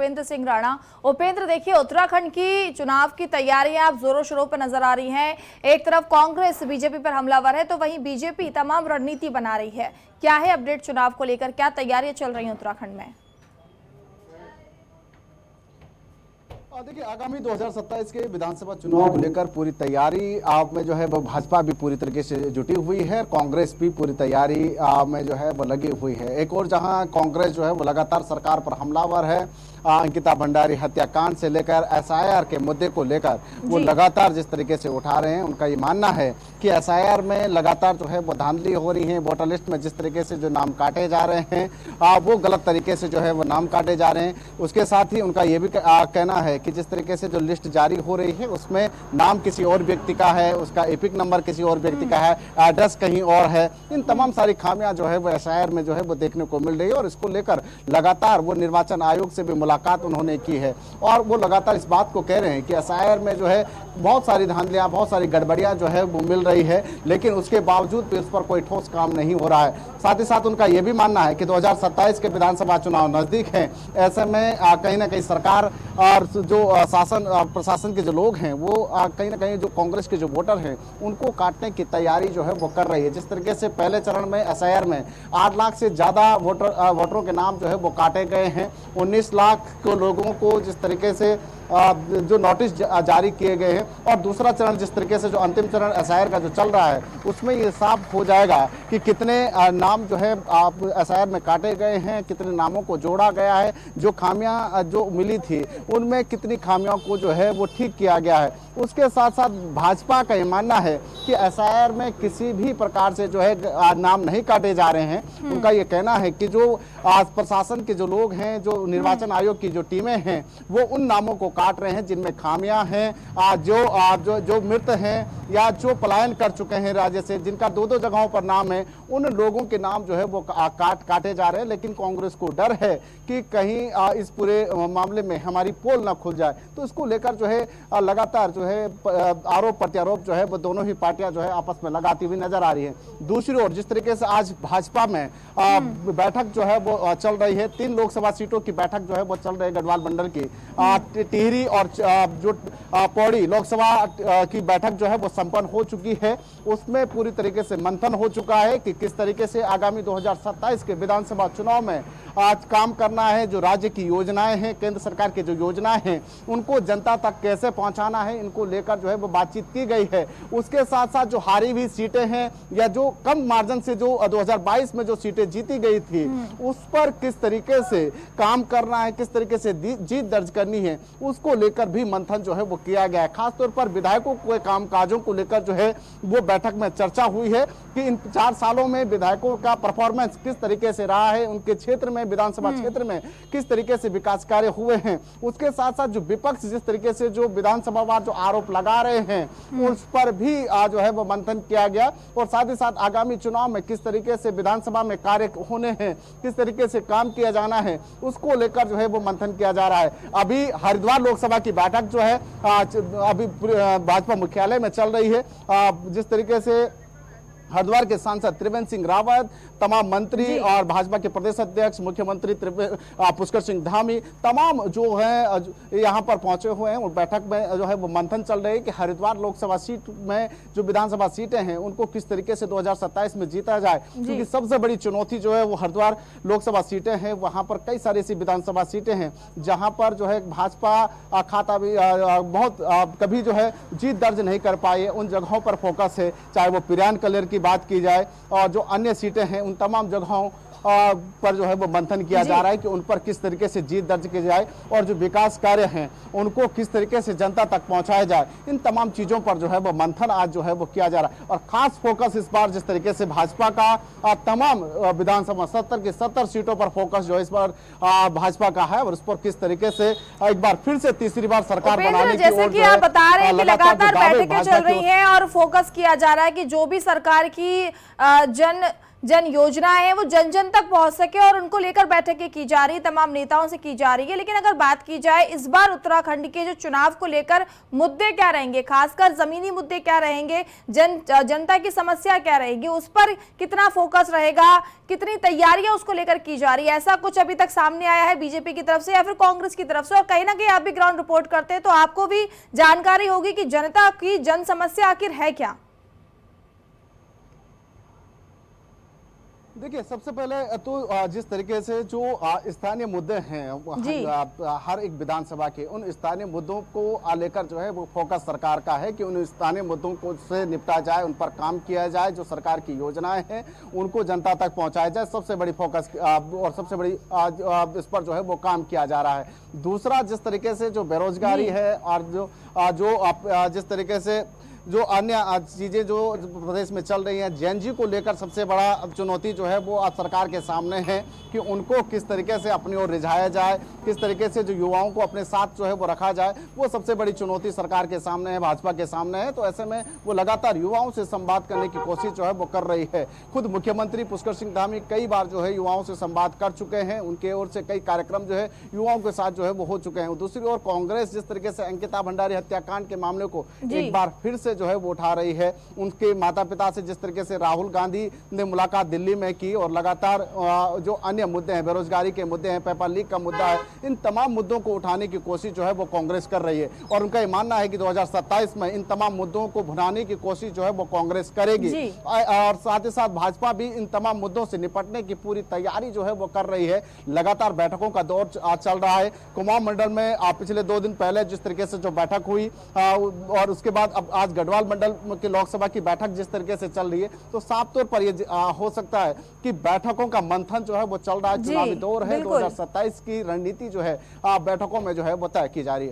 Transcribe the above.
उपेंद्र सिंह राणा। उपेंद्र, देखिए उत्तराखंड की चुनाव की तैयारियां अब जोरों शोरों पर नजर आ रही हैं। एक तरफ कांग्रेस बीजेपी पर हमलावर है तो वहीं बीजेपी तमाम रणनीति बना रही है। क्या है अपडेट चुनाव को लेकर, क्या तैयारियां चल रही हैं उत्तराखंड में? देखिए, आगामी 2027 के विधानसभा चुनाव को लेकर पूरी तैयारी आप में जो है वो भाजपा भी पूरी तरीके से जुटी हुई है, कांग्रेस भी पूरी तैयारी में जो है वो लगी हुई है। एक और जहां कांग्रेस जो है वो लगातार सरकार पर हमलावर है, अंकिता भंडारी हत्याकांड से लेकर एसआईआर के मुद्दे को लेकर वो लगातार जिस तरीके से उठा रहे हैं, उनका ये मानना है कि एसआईआर में लगातार जो है वो धांधली हो रही है। वोटर लिस्ट में जिस तरीके से जो नाम काटे जा रहे हैं वो गलत तरीके से जो है वो नाम काटे जा रहे हैं। उसके साथ ही उनका ये भी कहना है कि जिस तरीके से जो लिस्ट जारी हो रही है उसमें नाम किसी और व्यक्ति का है, उसका एपिक नंबर किसी और व्यक्ति का है, एड्रेस कहीं और है। इन तमाम सारी खामियां जो है वो एसआईआर में जो है वो देखने को मिल रही है और इसको लेकर लगातार वो निर्वाचन आयोग से भी मुलाकात उन्होंने की है और वो लगातार इस बात को कह रहे हैं कि एसआईआर में जो है बहुत सारी धांधलियां, बहुत सारी गड़बड़ियां जो है वो मिल रही है, लेकिन उसके बावजूद भी उस पर कोई ठोस काम नहीं हो रहा है। साथ ही साथ उनका यह भी मानना है कि 2027 के विधानसभा चुनाव नजदीक हैं, ऐसे में कहीं ना कहीं सरकार और जो शासन प्रशासन के जो लोग हैं वो कहीं ना कहीं जो कांग्रेस के जो वोटर हैं उनको काटने की तैयारी जो है वो कर रही है। जिस तरीके से पहले चरण में एसआईआर में 8 लाख से ज्यादा वोटरों के नाम जो है वो काटे गए हैं, 19 लाख लोगों को जिस तरीके से जो नोटिस जारी किए गए हैं और दूसरा चरण जिस तरीके से जो अंतिम चरण एसआईआर का जो चल रहा है उसमें ये साफ हो जाएगा कि कितने नाम जो है आप एसआईआर में काटे गए हैं, कितने नामों को जोड़ा गया है, जो खामियां जो मिली थी उनमें कितनी खामियों को जो है वो ठीक किया गया है। उसके साथ साथ भाजपा का ये मानना है कि एसआईआर में किसी भी प्रकार से जो है नाम नहीं काटे जा रहे हैं। उनका ये कहना है कि जो प्रशासन के जो लोग हैं, जो निर्वाचन आयोग की जो टीमें हैं वो उन नामों को काट रहे हैं जिनमें खामियां हैं, जो मृत हैं या जो पलायन कर चुके हैं राज्य से, जिनका 2-2 जगहों पर नाम है, उन लोगों के नाम जो है वो काटे जा रहे हैं। लेकिन कांग्रेस को डर है कि कहीं इस पूरे मामले में हमारी पोल ना खुल जाए, तो इसको लेकर जो है लगातार जो है आरोप प्रत्यारोप जो है वो दोनों ही पार्टियां जो है आपस में लगाती हुई नजर आ रही है। दूसरी ओर जिस तरीके से आज भाजपा में बैठक जो है वो चल रही है, 3 लोकसभा सीटों की बैठक जो है वो चल रही है गढ़वाल मंडल की, टिहरी और जो पौड़ी लोकसभा की बैठक जो है वो संपन्न हो चुकी है। उसमें पूरी तरीके से मंथन हो चुका है कि किस तरीके से आगामी 2027 के विधानसभा चुनाव में आज काम करना है। जो राज्य की योजनाएं हैं, केंद्र सरकार की जो योजनाएं हैं, उनको जनता तक कैसे पहुंचाना है, इनको लेकर जो है वो बातचीत की गई है। उसके साथ साथ जो हारी हुई सीटें हैं या जो कम मार्जिन से जो 2022 में जो सीटें जीती गई थी उस पर किस तरीके से काम करना है, किस तरीके से जीत दर्ज करनी है, उसको लेकर भी मंथन जो है वो किया गया है। खासतौर पर विधायकों के कामकाजों को लेकर जो है वो बैठक में चर्चा हुई है कि इन 4 सालों में विधायकों का परफॉर्मेंस किस तरीके से रहा है, उनके क्षेत्र में, विधानसभा क्षेत्र में किस तरीके से विकास कार्य हुए हैं। उसके साथ साथ जो विपक्ष जिस तरीके से जो विधानसभावार जो आरोप लगा रहे हैं उस पर भी जो है वो मंथन किया गया और साथ ही साथ आगामी चुनाव में किस तरीके से विधानसभा में कार्य होने हैं, किस तरीके से काम किया जाना है, उसको लेकर जो है वो मंथन किया जा रहा है। अभी हरिद्वार लोकसभा की बैठक जो है अभी भाजपा मुख्यालय में चल रही है। जिस तरीके से हरिद्वार के सांसद त्रिवेंद्र सिंह रावत, तमाम मंत्री और भाजपा के प्रदेश अध्यक्ष मुख्यमंत्री पुष्कर सिंह धामी तमाम जो है यहाँ पर पहुंचे हुए हैं और बैठक में जो है वो मंथन चल रही है कि हरिद्वार लोकसभा सीट में जो विधानसभा सीटें हैं उनको किस तरीके से 2027 में जीता जाए, क्योंकि सबसे बड़ी चुनौती जो है वो हरिद्वार लोकसभा सीटें हैं। वहां पर कई सारी ऐसी विधानसभा सीटें हैं जहां पर जो है भाजपा खाता भी बहुत कभी जो है जीत दर्ज नहीं कर पाई है। उन जगहों पर फोकस है, चाहे वो पिरान कलेर की बात की जाए और जो अन्य सीटें हैं उन तमाम जगहों पर जो है वो मंथन किया जा रहा है कि उन पर किस तरीके से जीत दर्ज की जाए और जो विकास कार्य हैं उनको किस तरीके से जनता तक पहुंचाया जाए। इन तमाम चीजों पर जो है वो मंथन आज जो है वो किया जा रहा है और खास फोकस इस बार जिस तरीके से भाजपा का तमाम विधानसभा 70 की 70 सीटों पर फोकस जो है इस बार भाजपा का है और उस पर किस तरीके से एक बार फिर से तीसरी बार सरकार बनाने की जैसे कि आप बता रहे हैं कि लगातार बैठकें चल रही हैं और फोकस किया जा रहा है कि जो भी सरकार की जन जन योजनाएं हैं वो जन जन तक पहुंच सके और उनको लेकर बैठकें की जा रही, तमाम नेताओं से की जा रही है। लेकिन अगर बात की जाए इस बार उत्तराखंड के जो चुनाव को लेकर मुद्दे क्या रहेंगे, खासकर जमीनी मुद्दे क्या रहेंगे, जनता की समस्या क्या रहेगी, उस पर कितना फोकस रहेगा, कितनी तैयारियां उसको लेकर की जा रही है, ऐसा कुछ अभी तक सामने आया है बीजेपी की तरफ से या फिर कांग्रेस की तरफ से? और कहीं ना कहीं आप भी ग्राउंड रिपोर्ट करते हैं तो आपको भी जानकारी होगी कि जनता की जन समस्या आखिर है क्या। देखिए, सबसे पहले तो जिस तरीके से जो स्थानीय मुद्दे हैं हर एक विधानसभा के, उन स्थानीय मुद्दों को लेकर जो है वो फोकस सरकार का है कि उन स्थानीय मुद्दों को से निपटा जाए, उन पर काम किया जाए, जो सरकार की योजनाएं हैं उनको जनता तक पहुंचाया जाए। सबसे बड़ी फोकस और सबसे बड़ी इस पर जो है वो काम किया जा रहा है। दूसरा, जिस तरीके से जो बेरोजगारी है और जिस तरीके से जो अन्य चीजें जो प्रदेश में चल रही हैं, जेएनजी को लेकर सबसे बड़ा चुनौती जो है वो आज सरकार के सामने है कि उनको किस तरीके से अपनी ओर रिझाया जाए, किस तरीके से जो युवाओं को अपने साथ जो है वो रखा जाए, वो सबसे बड़ी चुनौती सरकार के सामने है, भाजपा के सामने है। तो ऐसे में वो लगातार युवाओं से संवाद करने की कोशिश जो है वो कर रही है। खुद मुख्यमंत्री पुष्कर सिंह धामी कई बार जो है युवाओं से संवाद कर चुके हैं, उनके ओर से कई कार्यक्रम जो है युवाओं के साथ जो है वो हो चुके हैं। दूसरी ओर कांग्रेस जिस तरीके से अंकिता भंडारी हत्याकांड के मामले को एक बार फिर से जो है वो उठा रही है, उनके माता पिता से जिस तरीके से राहुल गांधी ने मुलाकात दिल्ली में की और लगातार जो अन्य मुद्दे हैं, बेरोजगारी के मुद्दे हैं, पेपर लीक का मुद्दा है, इन तमाम मुद्दों को उठाने की कोशिश जो है वो कांग्रेस कर रही है। और उनका ये मानना है कि 2027 में इन तमाम मुद्दों को भुनाने की कोशिश जो है वो कांग्रेस करेगी। और साथ ही साथ भाजपा भी इन तमाम मुद्दों से निपटने की पूरी तैयारी जो है वो कर रही है। लगातार बैठकों का दौर चल रहा है। कुमाऊं मंडल में पिछले 2 दिन पहले जिस तरीके से जो बैठक हुई और उसके बाद अब आज गढ़वाल मंडल की लोकसभा की बैठक जिस तरीके से चल रही है, तो साफ तौर पर ये हो सकता है कि बैठकों का मंथन जो है वो चल रहा है। चुनावी दौर है, 2027 की रणनीति जो है बैठकों में जो है वो तय की जा रही है।